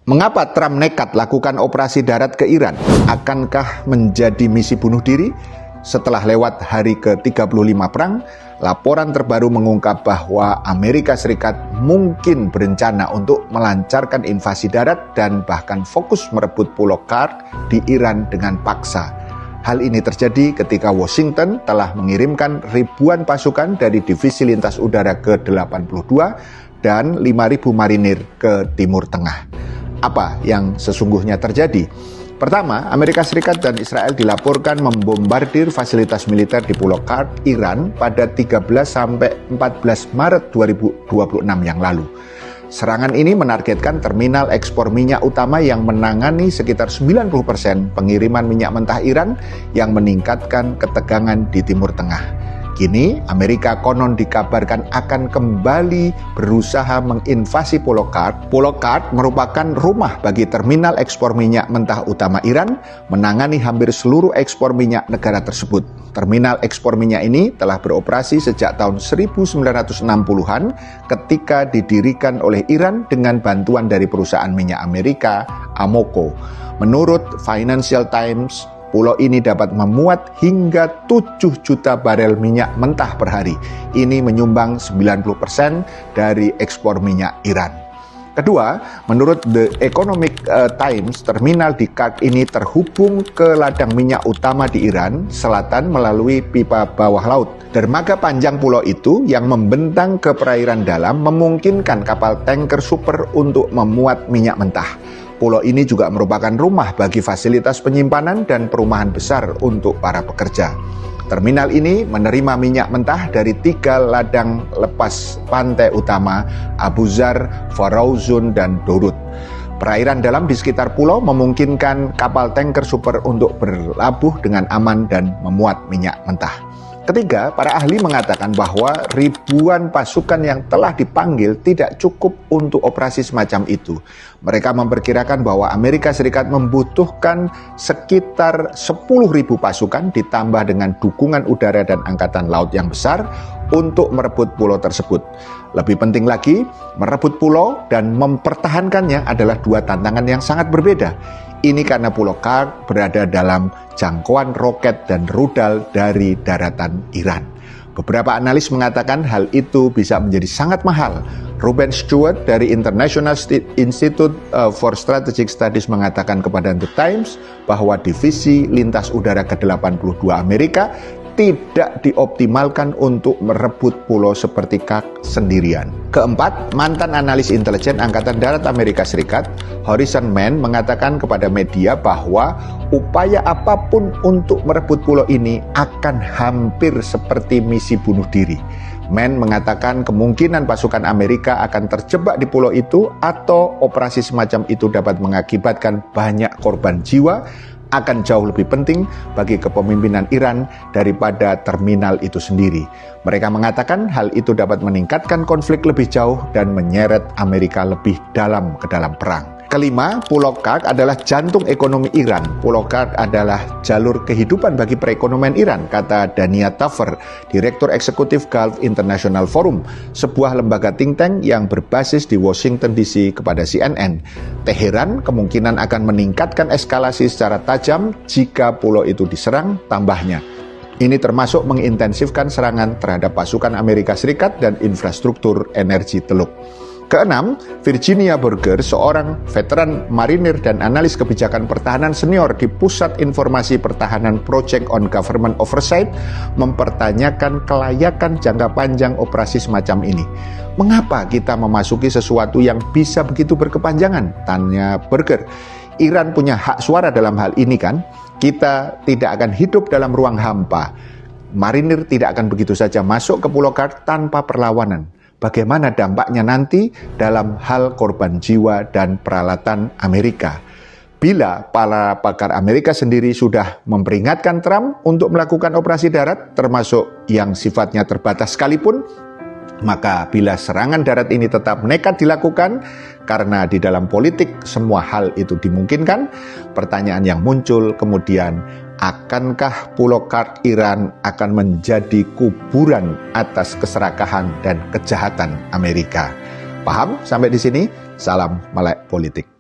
Mengapa Trump nekat lakukan operasi darat ke Iran? Akankah menjadi misi bunuh diri? Setelah lewat hari ke-35 perang, laporan terbaru mengungkap bahwa Amerika Serikat mungkin berencana untuk melancarkan invasi darat dan bahkan fokus merebut Pulau Kurd di Iran dengan paksa. Hal ini terjadi ketika Washington telah mengirimkan ribuan pasukan dari Divisi Lintas Udara ke-82 dan 5.000 marinir ke Timur Tengah. Apa yang sesungguhnya terjadi? Pertama, Amerika Serikat dan Israel dilaporkan membombardir fasilitas militer di Pulau Kurd, Iran pada 13-14 Maret 2026 yang lalu. Serangan ini menargetkan terminal ekspor minyak utama yang menangani sekitar 90% pengiriman minyak mentah Iran yang meningkatkan ketegangan di Timur Tengah. Kini, Amerika konon dikabarkan akan kembali berusaha menginvasi Pulau Kurd. Pulau Kurd merupakan rumah bagi terminal ekspor minyak mentah utama Iran, menangani hampir seluruh ekspor minyak negara tersebut. Terminal ekspor minyak ini telah beroperasi sejak tahun 1960-an ketika didirikan oleh Iran dengan bantuan dari perusahaan minyak Amerika, Amoco. Menurut Financial Times, pulau ini dapat memuat hingga 7 juta barel minyak mentah per hari. Ini menyumbang 90% dari ekspor minyak Iran. Kedua, menurut The Economic Times, terminal di Kurd ini terhubung ke ladang minyak utama di Iran selatan melalui pipa bawah laut. Dermaga panjang pulau itu yang membentang ke perairan dalam memungkinkan kapal tanker super untuk memuat minyak mentah. Pulau ini juga merupakan rumah bagi fasilitas penyimpanan dan perumahan besar untuk para pekerja. Terminal ini menerima minyak mentah dari 3 ladang lepas pantai utama, Abu Zar, Farauzun, dan Dorut. Perairan dalam di sekitar pulau memungkinkan kapal tanker super untuk berlabuh dengan aman dan memuat minyak mentah. Ketiga, para ahli mengatakan bahwa ribuan pasukan yang telah dipanggil tidak cukup untuk operasi semacam itu. Mereka memperkirakan bahwa Amerika Serikat membutuhkan sekitar 10.000 pasukan ditambah dengan dukungan udara dan angkatan laut yang besar untuk merebut pulau tersebut. Lebih penting lagi, merebut pulau dan mempertahankannya adalah 2 tantangan yang sangat berbeda. Ini karena Pulau Kurd berada dalam jangkauan roket dan rudal dari daratan Iran. Beberapa analis mengatakan hal itu bisa menjadi sangat mahal. Ruben Stewart dari International Institute for Strategic Studies mengatakan kepada The Times bahwa Divisi Lintas Udara ke-82 Amerika tidak dioptimalkan untuk merebut pulau seperti Kurd sendirian. Keempat, mantan analis intelijen Angkatan Darat Amerika Serikat, Horizon Mann, mengatakan kepada media bahwa upaya apapun untuk merebut pulau ini akan hampir seperti misi bunuh diri. Mann mengatakan kemungkinan pasukan Amerika akan terjebak di pulau itu atau operasi semacam itu dapat mengakibatkan banyak korban jiwa, akan jauh lebih penting bagi kepemimpinan Iran daripada terminal itu sendiri. Mereka mengatakan hal itu dapat meningkatkan konflik lebih jauh dan menyeret Amerika lebih dalam ke dalam perang. Kelima, Pulau Kurd adalah jantung ekonomi Iran. Pulau Kurd adalah jalur kehidupan bagi perekonomian Iran, kata Dania Taffer, Direktur Eksekutif Gulf International Forum, sebuah lembaga think tank yang berbasis di Washington DC kepada CNN. Teheran kemungkinan akan meningkatkan eskalasi secara tajam jika pulau itu diserang, tambahnya. Ini termasuk mengintensifkan serangan terhadap pasukan Amerika Serikat dan infrastruktur energi Teluk. Keenam, Virginia Burger, seorang veteran marinir dan analis kebijakan pertahanan senior di Pusat Informasi Pertahanan Project on Government Oversight, mempertanyakan kelayakan jangka panjang operasi semacam ini. Mengapa kita memasuki sesuatu yang bisa begitu berkepanjangan? Tanya Burger. Iran punya hak suara dalam hal ini kan? Kita tidak akan hidup dalam ruang hampa. Marinir tidak akan begitu saja masuk ke Pulau Kurd tanpa perlawanan. Bagaimana dampaknya nanti dalam hal korban jiwa dan peralatan Amerika? Bila para pakar Amerika sendiri sudah memperingatkan Trump untuk melakukan operasi darat, termasuk yang sifatnya terbatas sekalipun, maka bila serangan darat ini tetap nekat dilakukan, karena di dalam politik semua hal itu dimungkinkan, pertanyaan yang muncul kemudian, akankah Pulau Kurd Iran akan menjadi kuburan atas keserakahan dan kejahatan Amerika? Paham sampai di sini? Salam melek politik.